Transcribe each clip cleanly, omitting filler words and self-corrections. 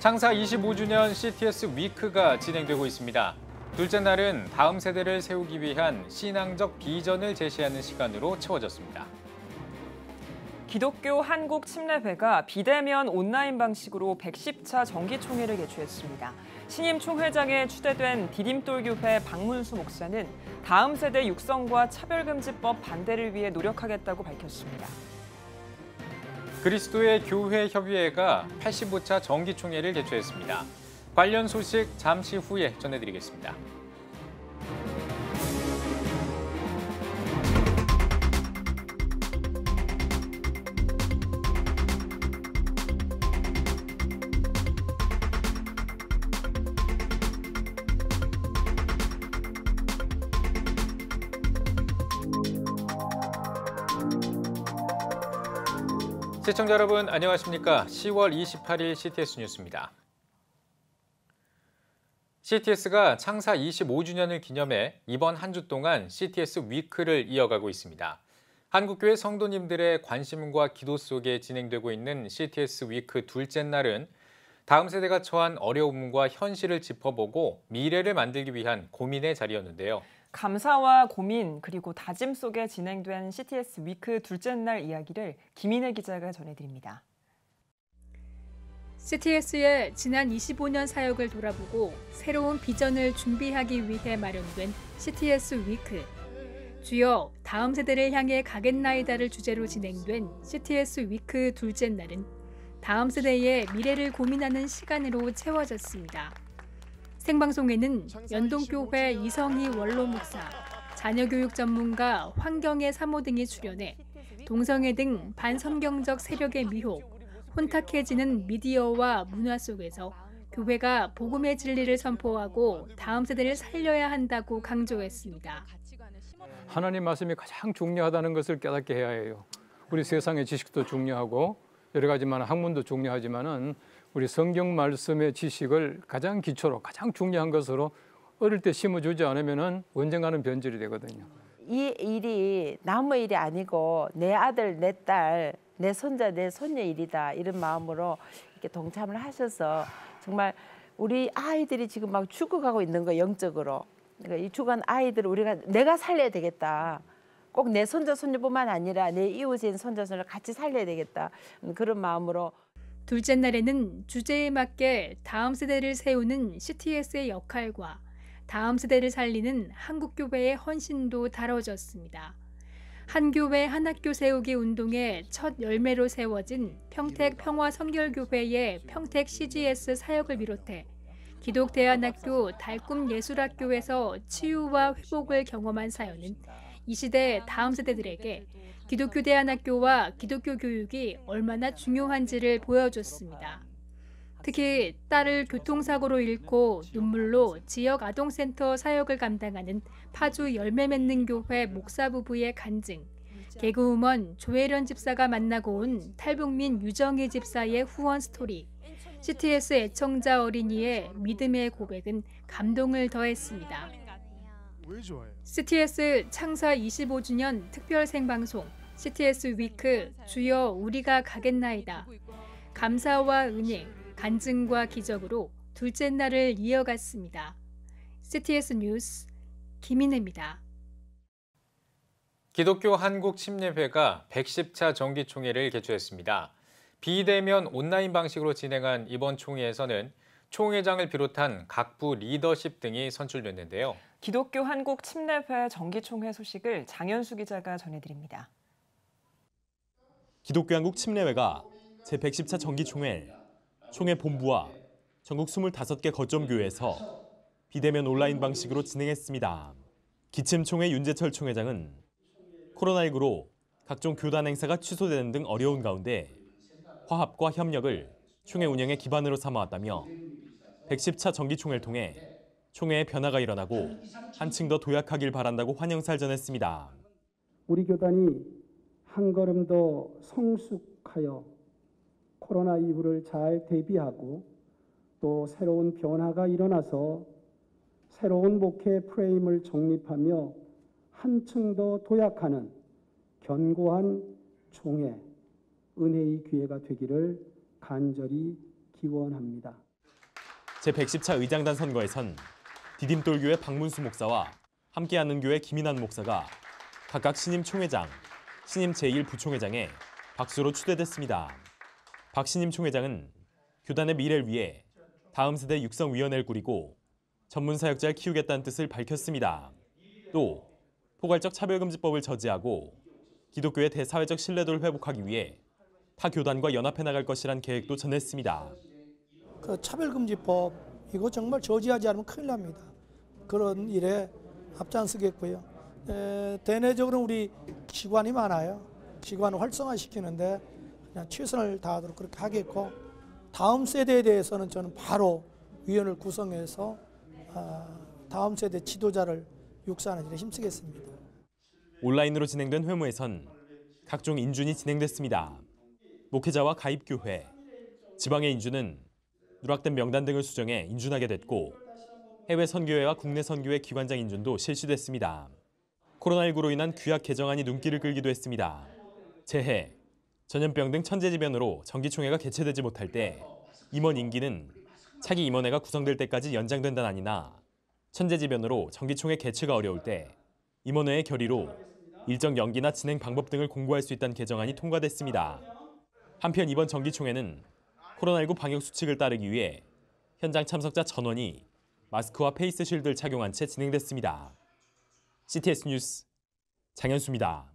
창사 25주년 CTS 위크가 진행되고 있습니다. 둘째 날은 다음 세대를 세우기 위한 신앙적 비전을 제시하는 시간으로 채워졌습니다. 기독교 한국침례회가 비대면 온라인 방식으로 110차 정기총회를 개최했습니다. 신임 총회장에 추대된 디딤돌교회 박문수 목사는 다음 세대 육성과 차별금지법 반대를 위해 노력하겠다고 밝혔습니다. 그리스도의 교회 협의회가 85차 정기총회를 개최했습니다. 관련 소식 잠시 후에 전해드리겠습니다. 시청자 여러분 안녕하십니까? 10월 28일 CTS 뉴스입니다. CTS가 창사 25주년을 기념해 이번 한 주 동안 CTS 위크를 이어가고 있습니다. 한국교회 성도님들의 관심과 기도 속에 진행되고 있는 CTS 위크 둘째 날은 다음 세대가 처한 어려움과 현실을 짚어보고 미래를 만들기 위한 고민의 자리였는데요. 감사와 고민 그리고 다짐 속에 진행된 CTS 위크 둘째 날 이야기를 김인혜 기자가 전해드립니다. CTS의 지난 25년 사역을 돌아보고 새로운 비전을 준비하기 위해 마련된 CTS 위크. 주여 다음 세대를 향해 가겠나이다를 주제로 진행된 CTS 위크 둘째 날은 다음 세대의 미래를 고민하는 시간으로 채워졌습니다. 생방송에는 연동교회 이성희 원로 목사, 자녀교육 전문가 환경의 사모 등이 출연해 동성애 등 반성경적 세력의 미혹, 혼탁해지는 미디어와 문화 속에서 교회가 복음의 진리를 선포하고 다음 세대를 살려야 한다고 강조했습니다. 하나님 말씀이 가장 중요하다는 것을 깨닫게 해야 해요. 우리 세상의 지식도 중요하고 여러 가지만 학문도 중요하지만은 우리 성경 말씀의 지식을 가장 기초로 가장 중요한 것으로 어릴 때 심어주지 않으면은 언젠가는 변질이 되거든요. 이 일이 남의 일이 아니고 내 아들, 내 딸, 내 손자, 내 손녀 일이다 이런 마음으로 이렇게 동참을 하셔서 정말 우리 아이들이 지금 막 죽어가고 있는 거예요, 영적으로. 그러니까 이 죽은 아이들을 내가 살려야 되겠다. 꼭 내 손자, 손녀뿐만 아니라 내 이웃인 손자, 손녀를 같이 살려야 되겠다. 그런 마음으로. 둘째 날에는 주제에 맞게 다음 세대를 세우는 CTS의 역할과 다음 세대를 살리는 한국교회의 헌신도 다뤄졌습니다. 한 교회 한 학교 세우기 운동의 첫 열매로 세워진 평택 평화성결교회의 평택 CGS 사역을 비롯해 기독대안학교 달꿈예술학교에서 치유와 회복을 경험한 사연은 이 시대 다음 세대들에게 기독교 대안학교와 기독교 교육이 얼마나 중요한지를 보여줬습니다. 특히 딸을 교통사고로 잃고 눈물로 지역 아동센터 사역을 감당하는 파주 열매 맺는 교회 목사 부부의 간증, 개그우먼 조혜련 집사가 만나고 온 탈북민 유정희 집사의 후원 스토리, CTS 애청자 어린이의 믿음의 고백은 감동을 더했습니다. CTS 창사 25주년 특별 생방송 CTS 위크 주여 우리가 가겠나이다. 감사와 은혜, 간증과 기적으로 둘째 날을 이어갔습니다. CTS 뉴스 김인혜입니다. 기독교 한국침례회가 110차 정기총회를 개최했습니다. 비대면 온라인 방식으로 진행한 이번 총회에서는 총회장을 비롯한 각부 리더십 등이 선출됐는데요. 기독교 한국침례회 정기총회 소식을 장현수 기자가 전해드립니다. 기독교 한국침례회가 제110차 정기총회 총회 본부와 전국 25개 거점교회에서 비대면 온라인 방식으로 진행했습니다. 기침총회 윤재철 총회장은 코로나19로 각종 교단 행사가 취소되는 등 어려운 가운데 화합과 협력을 총회 운영의 기반으로 삼아왔다며 110차 정기총회를 통해 총회에 변화가 일어나고 한층 더 도약하길 바란다고 환영사를 전했습니다. 우리 교단이 한 걸음 더 성숙하여 코로나 이후를 잘 대비하고 또 새로운 변화가 일어나서 새로운 목회 프레임을 정립하며 한층 더 도약하는 견고한 총회, 은혜의 기회가 되기를 간절히 기원합니다. 제110차 의장단 선거에선 디딤돌교회 박문수 목사와 함께하는 교회 김인환 목사가 각각 신임 총회장, 신임 제1부총회장에 박수로 추대됐습니다. 박 신임 총회장은 교단의 미래를 위해 다음 세대 육성위원회를 꾸리고 전문 사역자를 키우겠다는 뜻을 밝혔습니다. 또 포괄적 차별금지법을 저지하고 기독교의 대사회적 신뢰도를 회복하기 위해 타 교단과 연합해 나갈 것이란 계획도 전했습니다. 그 차별금지법 이거 정말 저지하지 않으면 큰일 납니다. 그런 일에 앞장서겠고요. 대내적으로 우리 기관이 많아요. 기관을 활성화시키는데 그냥 최선을 다하도록 그렇게 하겠고 다음 세대에 대해서는 저는 바로 위원을 구성해서 다음 세대 지도자를 육성하는 일에 힘쓰겠습니다. 온라인으로 진행된 회무에선 각종 인준이 진행됐습니다. 목회자와 가입교회, 지방의 인준은 누락된 명단 등을 수정해 인준하게 됐고 해외 선교회와 국내 선교회 기관장 인준도 실시됐습니다. 코로나19로 인한 규약 개정안이 눈길을 끌기도 했습니다. 재해, 전염병 등 천재지변으로 정기총회가 개최되지 못할 때 임원 임기는 차기 임원회가 구성될 때까지 연장된다는 안이나 천재지변으로 정기총회 개최가 어려울 때 임원회의 결의로 일정 연기나 진행 방법 등을 공고할 수 있다는 개정안이 통과됐습니다. 한편 이번 정기총회는 코로나19 방역 수칙을 따르기 위해 현장 참석자 전원이 마스크와 페이스쉴드를 착용한 채 진행됐습니다. CTS 뉴스 장현수입니다.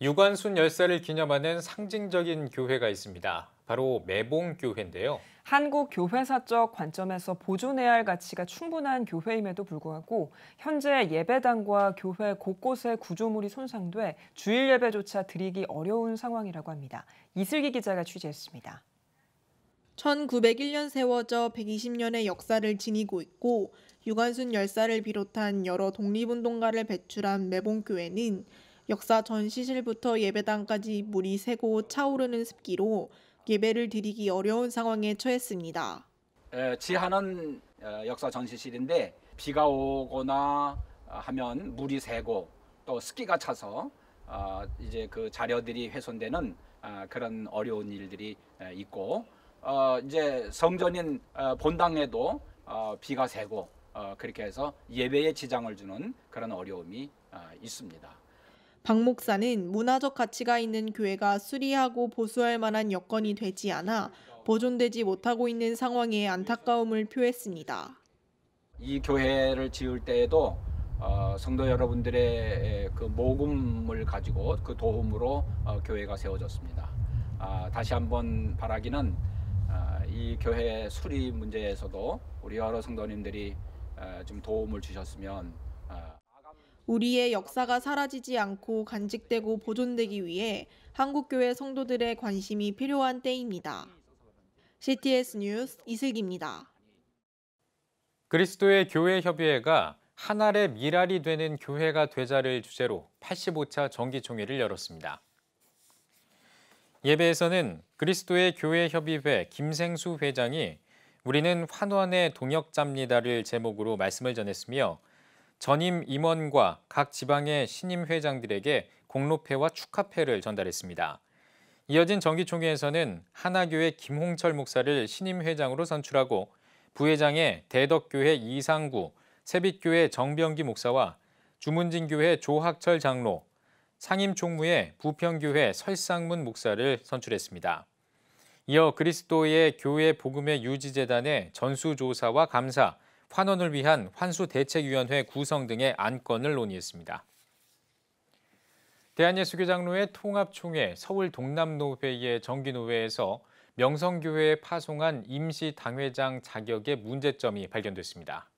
유관순 열사를 기념하는 상징적인 교회가 있습니다. 바로 매봉교회인데요. 한국 교회사적 관점에서 보존해야 할 가치가 충분한 교회임에도 불구하고 현재 예배당과 교회 곳곳의 구조물이 손상돼 주일 예배조차 드리기 어려운 상황이라고 합니다. 이슬기 기자가 취재했습니다. 1901년 세워져 120년의 역사를 지니고 있고 유관순 열사를 비롯한 여러 독립운동가를 배출한 매봉교회는 역사 전 시실부터 예배당까지 물이 새고 차오르는 습기로 예배를 드리기 어려운 상황에 처했습니다. 지하는 역사 전시실인데 비가 오거나 하면 물이 새고 또 습기가 차서 이제 그 자료들이 훼손되는 그런 어려운 일들이 있고 이제 성전인 본당에도 비가 새고 그렇게 해서 예배에 지장을 주는 그런 어려움이 있습니다. 박 목사는 문화적 가치가 있는 교회가 수리하고 보수할 만한 여건이 되지 않아 보존되지 못하고 있는 상황에 안타까움을 표했습니다. 이 교회를 지을 때에도 성도 여러분들의 그 모금을 가지고 그 도움으로 교회가 세워졌습니다. 다시 한번 바라기는 이 교회 수리 문제에서도 우리 여러 성도님들이 좀 도움을 주셨으면 우리의 역사가 사라지지 않고 간직되고 보존되기 위해 한국교회 성도들의 관심이 필요한 때입니다. CTS 뉴스 이슬기입니다. 그리스도의 교회협의회가 한 알의 밀알이 되는 교회가 되자를 주제로 85차 정기총회를 열었습니다. 예배에서는 그리스도의 교회협의회 김생수 회장이 우리는 환원의 동역자입니다를 제목으로 말씀을 전했으며 전임 임원과 각 지방의 신임 회장들에게 공로패와 축하패를 전달했습니다. 이어진 정기총회에서는 하나교회 김홍철 목사를 신임 회장으로 선출하고 부회장에 대덕교회 이상구, 세빛교회 정병기 목사와 주문진교회 조학철 장로, 상임총무에 부평교회 설상문 목사를 선출했습니다. 이어 그리스도의 교회 복음의 유지재단의 전수조사와 감사, 환원을 위한 환수대책위원회 구성 등의 안건을 논의했습니다. 대한예수교장로회 통합총회 서울동남노회의 정기노회에서 명성교회에 파송한 임시당회장 자격의 문제점이 발견됐습니다.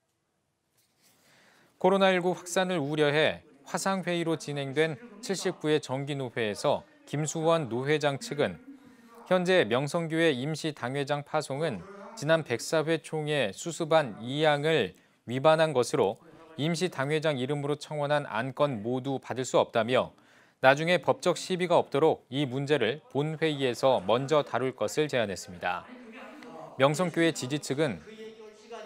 코로나19 확산을 우려해 화상회의로 진행된 79회 정기노회에서 김수원 노회장 측은 현재 명성교회 임시당회장 파송은 지난 104회 총회 수습안 2항을 위반한 것으로 임시당회장 이름으로 청원한 안건 모두 받을 수 없다며 나중에 법적 시비가 없도록 이 문제를 본회의에서 먼저 다룰 것을 제안했습니다. 명성교회 지지 측은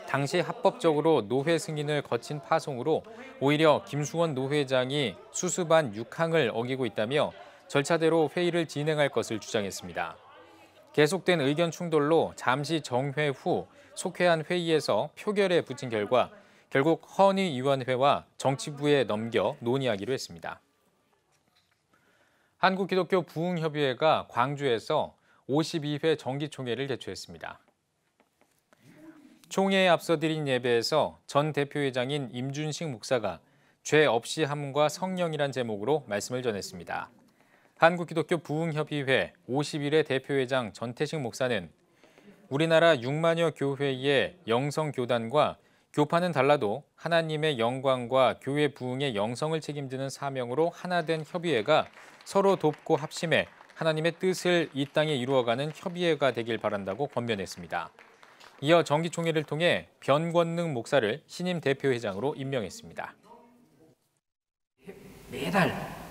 당시 합법적으로 노회 승인을 거친 파송으로 오히려 김수원 노회장이 수습안 6항을 어기고 있다며 절차대로 회의를 진행할 것을 주장했습니다. 계속된 의견 충돌로 잠시 정회 후 속회한 회의에서 표결에 붙인 결과 결국 헌의위원회와 정치부에 넘겨 논의하기로 했습니다. 한국기독교 부흥협의회가 광주에서 52회 정기총회를 개최했습니다. 총회에 앞서 드린 예배에서 전 대표회장인 임준식 목사가 죄 없이 함과 성령이란 제목으로 말씀을 전했습니다. 한국기독교 부흥협의회 51회 대표회장 전태식 목사는 우리나라 6만여 교회의 영성교단과 교파는 달라도 하나님의 영광과 교회 부흥의 영성을 책임지는 사명으로 하나된 협의회가 서로 돕고 합심해 하나님의 뜻을 이 땅에 이루어가는 협의회가 되길 바란다고 권면했습니다. 이어 정기총회를 통해 변권능 목사를 신임 대표회장으로 임명했습니다. 매달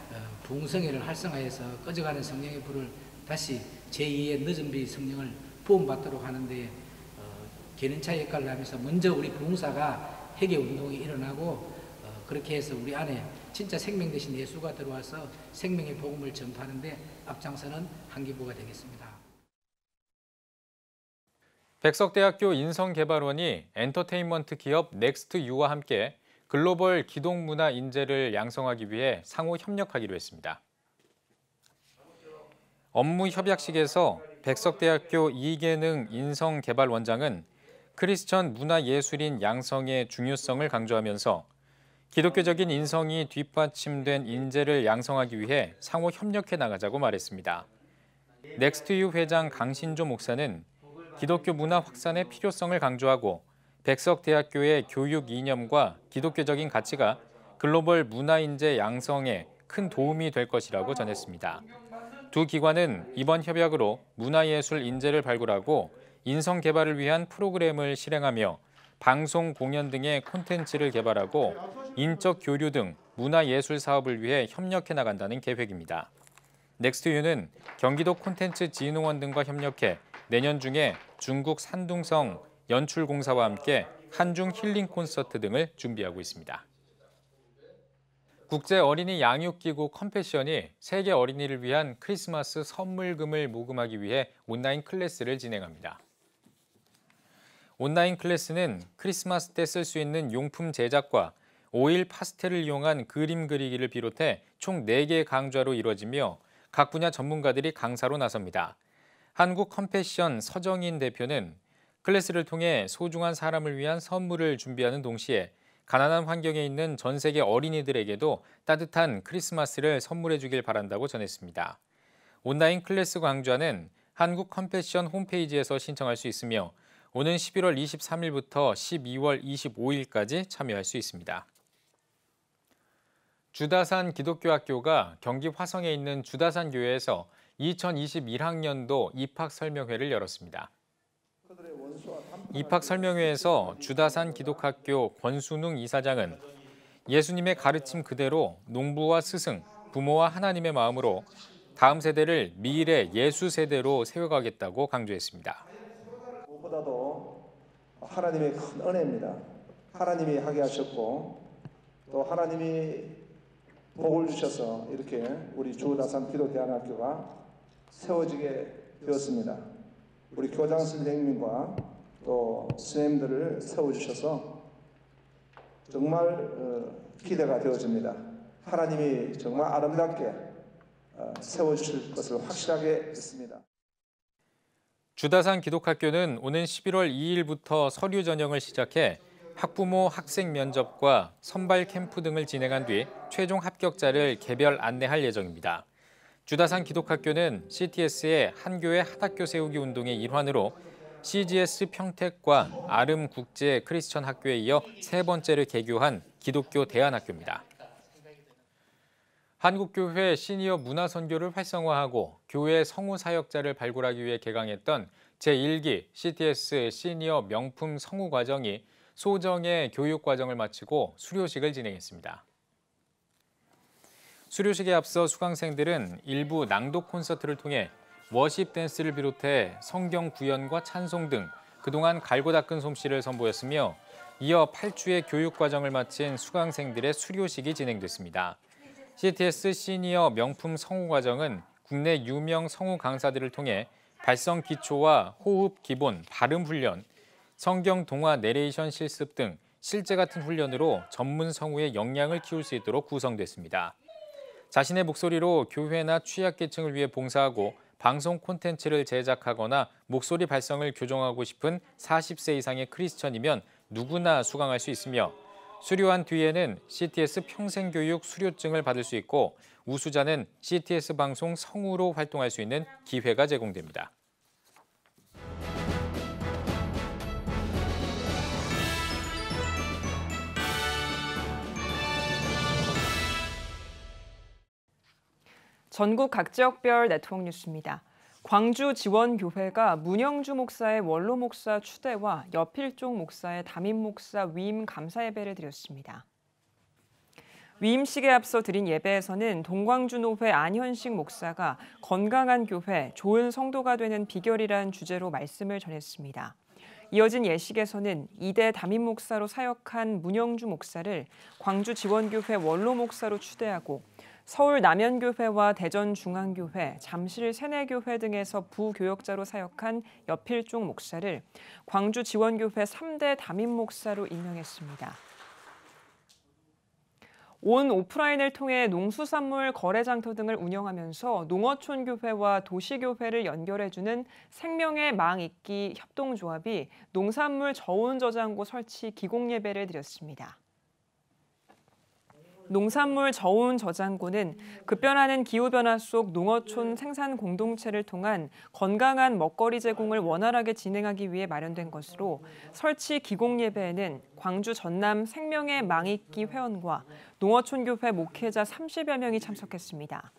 부흥성회를 활성화해서 꺼져가는 성령의 불을 다시 제2의 늦은 비 성령을 부음받도록 하는데 개인차 역할을 하면서 먼저 우리 부흥사가 회개운동이 일어나고 그렇게 해서 우리 안에 진짜 생명 되신 예수가 들어와서 생명의 복음을 전파하는데 앞장서는 한기부가 되겠습니다. 백석대학교 인성개발원이 엔터테인먼트 기업 넥스트유와 함께 글로벌 기독문화 인재를 양성하기 위해 상호 협력하기로 했습니다. 업무 협약식에서 백석대학교 이계능 인성개발원장은 크리스천 문화예술인 양성의 중요성을 강조하면서 기독교적인 인성이 뒷받침된 인재를 양성하기 위해 상호 협력해 나가자고 말했습니다. 넥스트유 회장 강신조 목사는 기독교 문화 확산의 필요성을 강조하고 백석대학교의 교육 이념과 기독교적인 가치가 글로벌 문화인재 양성에 큰 도움이 될 것이라고 전했습니다. 두 기관은 이번 협약으로 문화예술 인재를 발굴하고 인성 개발을 위한 프로그램을 실행하며 방송, 공연 등의 콘텐츠를 개발하고 인적 교류 등 문화예술 사업을 위해 협력해 나간다는 계획입니다. 넥스트유는 경기도 콘텐츠진흥원 등과 협력해 내년 중에 중국 산둥성 연출공사와 함께 한중 힐링 콘서트 등을 준비하고 있습니다. 국제 어린이 양육기구 컴패션이 세계 어린이를 위한 크리스마스 선물금을 모금하기 위해 온라인 클래스를 진행합니다. 온라인 클래스는 크리스마스 때 쓸 수 있는 용품 제작과 오일 파스텔을 이용한 그림 그리기를 비롯해 총 4개 강좌로 이루어지며 각 분야 전문가들이 강사로 나섭니다. 한국 컴패션 서정인 대표는 클래스를 통해 소중한 사람을 위한 선물을 준비하는 동시에 가난한 환경에 있는 전 세계 어린이들에게도 따뜻한 크리스마스를 선물해 주길 바란다고 전했습니다. 온라인 클래스 강좌는 한국 컴패션 홈페이지에서 신청할 수 있으며 오는 11월 23일부터 12월 25일까지 참여할 수 있습니다. 주다산 기독교학교가 경기 화성에 있는 주다산 교회에서 2021학년도 입학 설명회를 열었습니다. 입학 설명회에서 주다산 기독학교 권순웅 이사장은 예수님의 가르침 그대로 농부와 스승, 부모와 하나님의 마음으로 다음 세대를 미래 예수 세대로 세워가겠다고 강조했습니다. 무엇보다도 하나님의 큰 은혜입니다. 하나님이 하게 하셨고 또 하나님이 복을 주셔서 이렇게 우리 주다산 기독대안학교가 세워지게 되었습니다. 우리 교장 선생님과 또 선생님들을 세워주셔서 정말 기대가 되어집니다. 하나님이 정말 아름답게 세워주실 것을 확실하게 믿습니다. 주다산 기독학교는 오는 11월 2일부터 서류 전형을 시작해 학부모 학생 면접과 선발 캠프 등을 진행한 뒤 최종 합격자를 개별 안내할 예정입니다. 주다산 기독학교는 CTS의 한교회 한학교 세우기 운동의 일환으로 CGS 평택과 아름 국제 크리스천 학교에 이어 3번째를 개교한 기독교 대안학교입니다. 한국교회 시니어 문화선교를 활성화하고 교회 성우 사역자를 발굴하기 위해 개강했던 제1기 CTS 시니어 명품 성우 과정이 소정의 교육 과정을 마치고 수료식을 진행했습니다. 수료식에 앞서 수강생들은 일부 낭독 콘서트를 통해 워십 댄스를 비롯해 성경 구연과 찬송 등 그동안 갈고 닦은 솜씨를 선보였으며 이어 8주의 교육 과정을 마친 수강생들의 수료식이 진행됐습니다. CTS 시니어 명품 성우 과정은 국내 유명 성우 강사들을 통해 발성 기초와 호흡 기본, 발음 훈련, 성경 동화 내레이션 실습 등 실제 같은 훈련으로 전문 성우의 역량을 키울 수 있도록 구성됐습니다. 자신의 목소리로 교회나 취약계층을 위해 봉사하고 방송 콘텐츠를 제작하거나 목소리 발성을 교정하고 싶은 40세 이상의 크리스천이면 누구나 수강할 수 있으며 수료한 뒤에는 CTS 평생교육 수료증을 받을 수 있고 우수자는 CTS 방송 성우로 활동할 수 있는 기회가 제공됩니다. 전국 각 지역별 네트워크 뉴스입니다. 광주 지원교회가 문영주 목사의 원로 목사 추대와 여필종 목사의 담임 목사 위임 감사 예배를 드렸습니다. 위임식에 앞서 드린 예배에서는 동광주노회 안현식 목사가 건강한 교회, 좋은 성도가 되는 비결이란 주제로 말씀을 전했습니다. 이어진 예식에서는 2대 담임 목사로 사역한 문영주 목사를 광주 지원교회 원로 목사로 추대하고 서울 남연교회와 대전중앙교회, 잠실 세내교회 등에서 부교역자로 사역한 여필종 목사를 광주 지원교회 3대 담임 목사로 임명했습니다. 온 오프라인을 통해 농수산물 거래장터 등을 운영하면서 농어촌교회와 도시교회를 연결해주는 생명의 망 잇기 협동조합이 농산물 저온저장고 설치 기공예배를 드렸습니다. 농산물 저온 저장고는 급변하는 기후변화 속 농어촌 생산 공동체를 통한 건강한 먹거리 제공을 원활하게 진행하기 위해 마련된 것으로 설치 기공 예배에는 광주 전남 생명의 망잇기 회원과 농어촌교회 목회자 30여 명이 참석했습니다.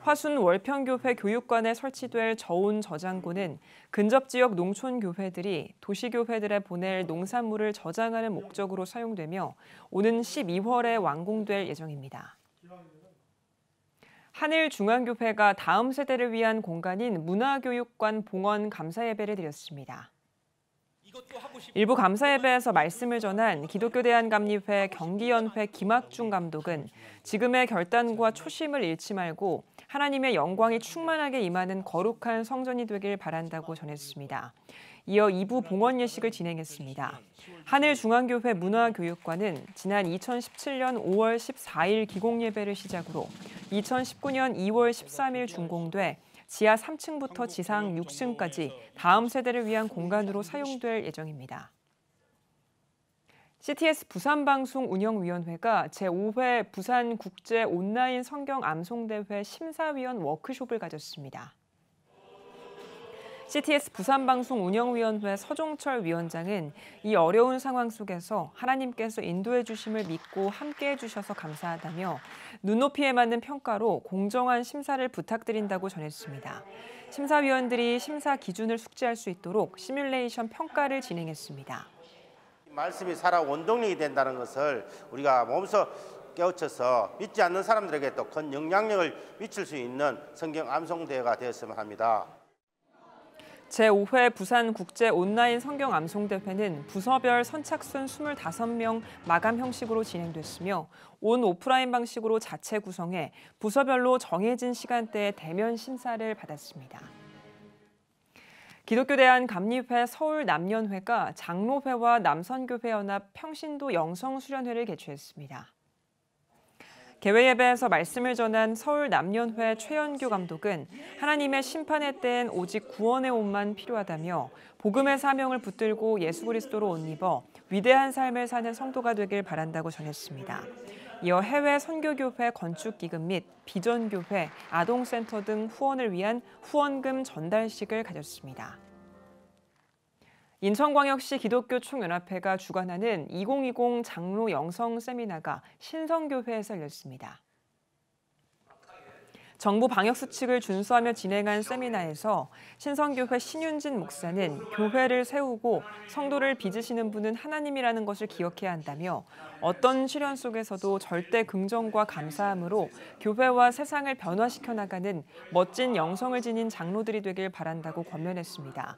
화순 월평교회 교육관에 설치될 저온 저장고는 근접 지역 농촌교회들이 도시교회들에 보낼 농산물을 저장하는 목적으로 사용되며 오는 12월에 완공될 예정입니다. 하늘중앙교회가 다음 세대를 위한 공간인 문화교육관 봉헌 감사예배를 드렸습니다. 일부 감사예배에서 말씀을 전한 기독교대한감리회 경기연회 김학중 감독은 지금의 결단과 초심을 잃지 말고 하나님의 영광이 충만하게 임하는 거룩한 성전이 되길 바란다고 전했습니다. 이어 2부 봉헌 예식을 진행했습니다. 하늘중앙교회 문화교육관은 지난 2017년 5월 14일 기공예배를 시작으로 2019년 2월 13일 준공돼 지하 3층부터 지상 6층까지 다음 세대를 위한 공간으로 사용될 예정입니다. CTS 부산방송운영위원회가 제5회 부산국제 온라인 성경 암송대회 심사위원 워크숍을 가졌습니다. CTS 부산방송운영위원회 서종철 위원장은 이 어려운 상황 속에서 하나님께서 인도해 주심을 믿고 함께해 주셔서 감사하다며 눈높이에 맞는 평가로 공정한 심사를 부탁드린다고 전했습니다. 심사위원들이 심사 기준을 숙지할 수 있도록 시뮬레이션 평가를 진행했습니다. 말씀이 살아 원동력이 된다는 것을 우리가 몸소 깨우쳐서 믿지 않는 사람들에게 또 큰 영향력을 미칠 수 있는 성경 암송대회가 되었으면 합니다. 제5회 부산국제 온라인 성경 암송대회는 부서별 선착순 25명 마감 형식으로 진행됐으며 온 오프라인 방식으로 자체 구성해 부서별로 정해진 시간대에 대면 심사를 받았습니다. 기독교대한감리회 서울남연회가 장로회와 남선교회연합 평신도 영성수련회를 개최했습니다. 개회예배에서 말씀을 전한 서울남연회 최연규 감독은 하나님의 심판의 때엔 오직 구원의 옷만 필요하다며 복음의 사명을 붙들고 예수 그리스도로 옷 입어 위대한 삶을 사는 성도가 되길 바란다고 전했습니다. 이어 해외 선교교회 건축기금 및 비전교회, 아동센터 등 후원을 위한 후원금 전달식을 가졌습니다. 인천광역시 기독교 총연합회가 주관하는 2020 장로 영성 세미나가 신성교회에서 열렸습니다. 정부 방역수칙을 준수하며 진행한 세미나에서 신성교회 신윤진 목사는 교회를 세우고 성도를 빚으시는 분은 하나님이라는 것을 기억해야 한다며 어떤 시련 속에서도 절대 긍정과 감사함으로 교회와 세상을 변화시켜 나가는 멋진 영성을 지닌 장로들이 되길 바란다고 권면했습니다.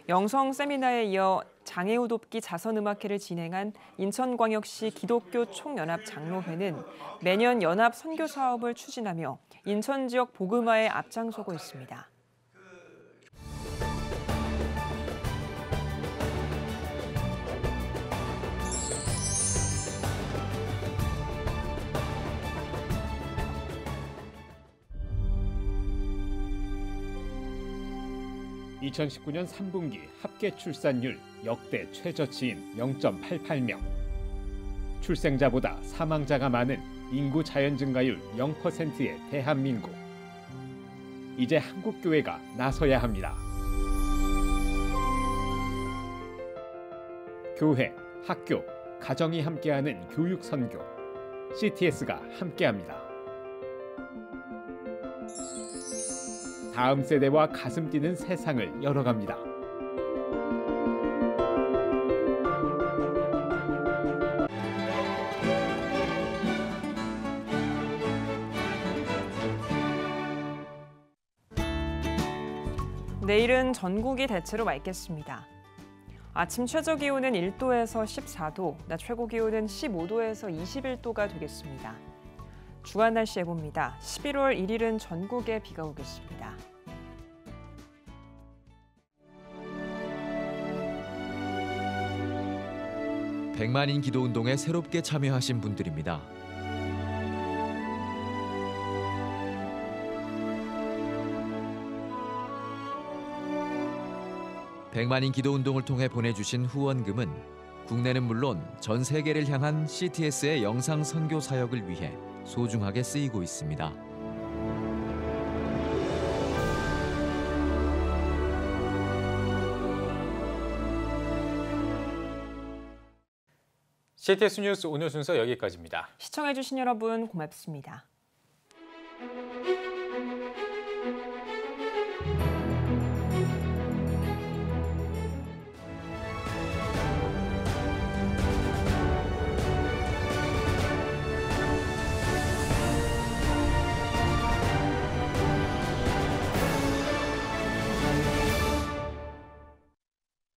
영성 세미나에 이어 장애우 돕기 자선음악회를 진행한 인천광역시 기독교 총연합 장로회는 매년 연합 선교 사업을 추진하며 인천 지역 복음화에 앞장서고 있습니다. 2019년 3분기 합계 출산율 역대 최저치인 0.88명. 출생자보다 사망자가 많은 인구 자연 증가율 0%의 대한민국. 이제 한국교회가 나서야 합니다. 교회, 학교, 가정이 함께하는 교육 선교. CTS가 함께합니다. 다음 세대와 가슴 뛰는 세상을 열어갑니다. 내일은 전국이 대체로 맑겠습니다. 아침 최저 기온은 1도에서 14도, 낮 최고 기온은 15도에서 21도가 되겠습니다. 주간 날씨 예보입니다. 11월 1일은 전국에 비가 오겠습니다. 백만인 기도운동에 새롭게 참여하신 분들입니다. 백만인 기도운동을 통해 보내주신 후원금은 국내는 물론 전 세계를 향한 CTS의 영상 선교 사역을 위해 소중하게 쓰이고 있습니다. CTS 뉴스 오늘 순서 여기까지입니다. 시청해주신 여러분 고맙습니다.